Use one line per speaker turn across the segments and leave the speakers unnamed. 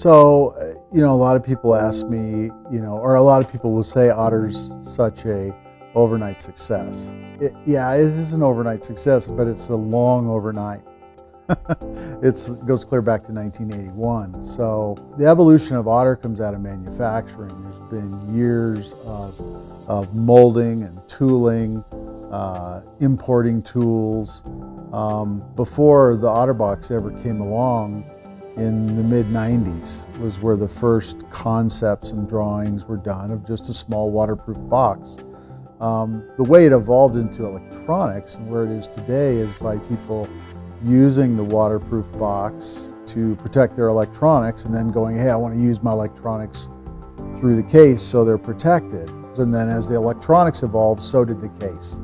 A lot of people ask me, or a lot of people will say Otter's such a overnight success. It is an overnight success, but it's a long overnight. It goes clear back to 1981. So the evolution of Otter comes out of manufacturing. There's been years of molding and tooling, importing tools. Before the OtterBox ever came along, in the mid-90s was where the first concepts and drawings were done of just a small waterproof box. The way it evolved into electronics and where it is today is by people using the waterproof box to protect their electronics and then going, hey, I want to use my electronics through the case so they're protected. And then as the electronics evolved, so did the case.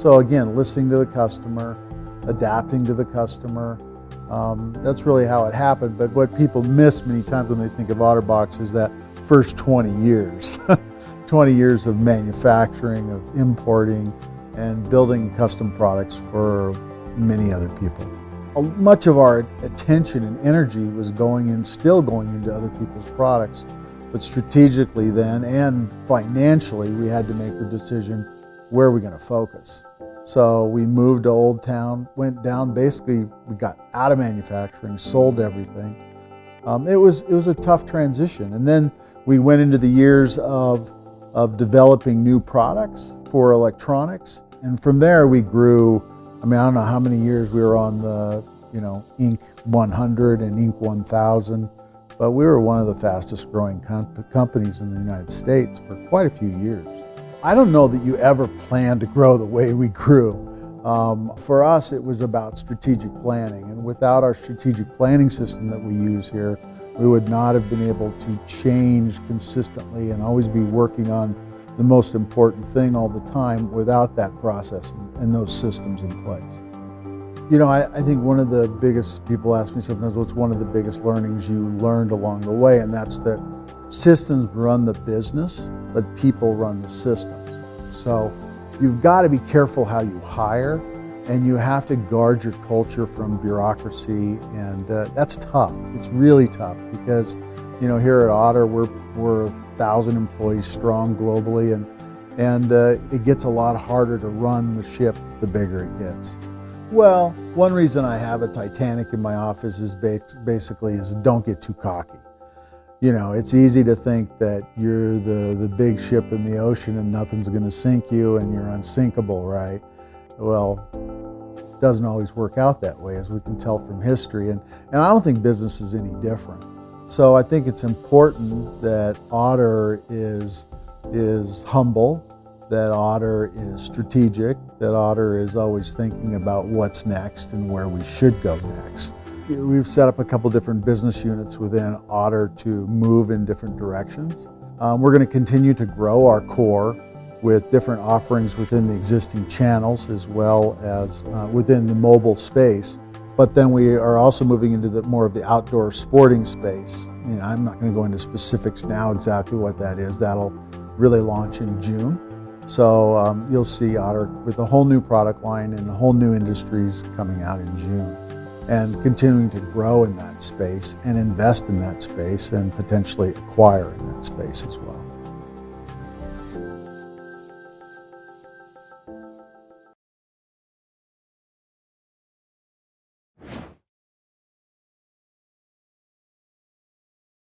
So again, listening to the customer, adapting to the customer, that's really how it happened. But what people miss many times when they think of OtterBox is that first 20 years. 20 years of manufacturing, of importing, and building custom products for many other people. Much of our attention and energy was still going into other people's products. But strategically then, and financially, we had to make the decision, where are we going to focus? So we moved to Old Town, went down, basically we got out of manufacturing, sold everything. It was a tough transition. And then we went into the years of developing new products for electronics. And from there we grew, I don't know how many years we were on the, Inc. 100 and Inc. 1000, but we were one of the fastest growing companies in the United States for quite a few years. I don't know that you ever planned to grow the way we grew. For us, it was about strategic planning, and without our strategic planning system that we use here, we would not have been able to change consistently and always be working on the most important thing all the time without that process and those systems in place. I think one of the biggest, people ask me sometimes, what's one of the biggest learnings you learned along the way, and that's that systems run the business, but people run the systems. So you've got to be careful how you hire, and you have to guard your culture from bureaucracy, and that's tough. It's really tough because, here at Otter, we're 1,000 employees strong globally, and it gets a lot harder to run the ship the bigger it gets. Well, one reason I have a Titanic in my office is basically don't get too cocky. It's easy to think that you're the big ship in the ocean and nothing's going to sink you and you're unsinkable, right? Well, it doesn't always work out that way, as we can tell from history, and I don't think business is any different. So I think it's important that Otter is humble, that Otter is strategic, that Otter is always thinking about what's next and where we should go next. We've set up a couple different business units within Otter to move in different directions. We're going to continue to grow our core with different offerings within the existing channels as well as within the mobile space. But then we are also moving into more of the outdoor sporting space. I'm not going to go into specifics now exactly what that is. That'll really launch in June. So you'll see Otter with a whole new product line and a whole new industries coming out in June, and continuing to grow in that space and invest in that space and potentially acquire in that space as well.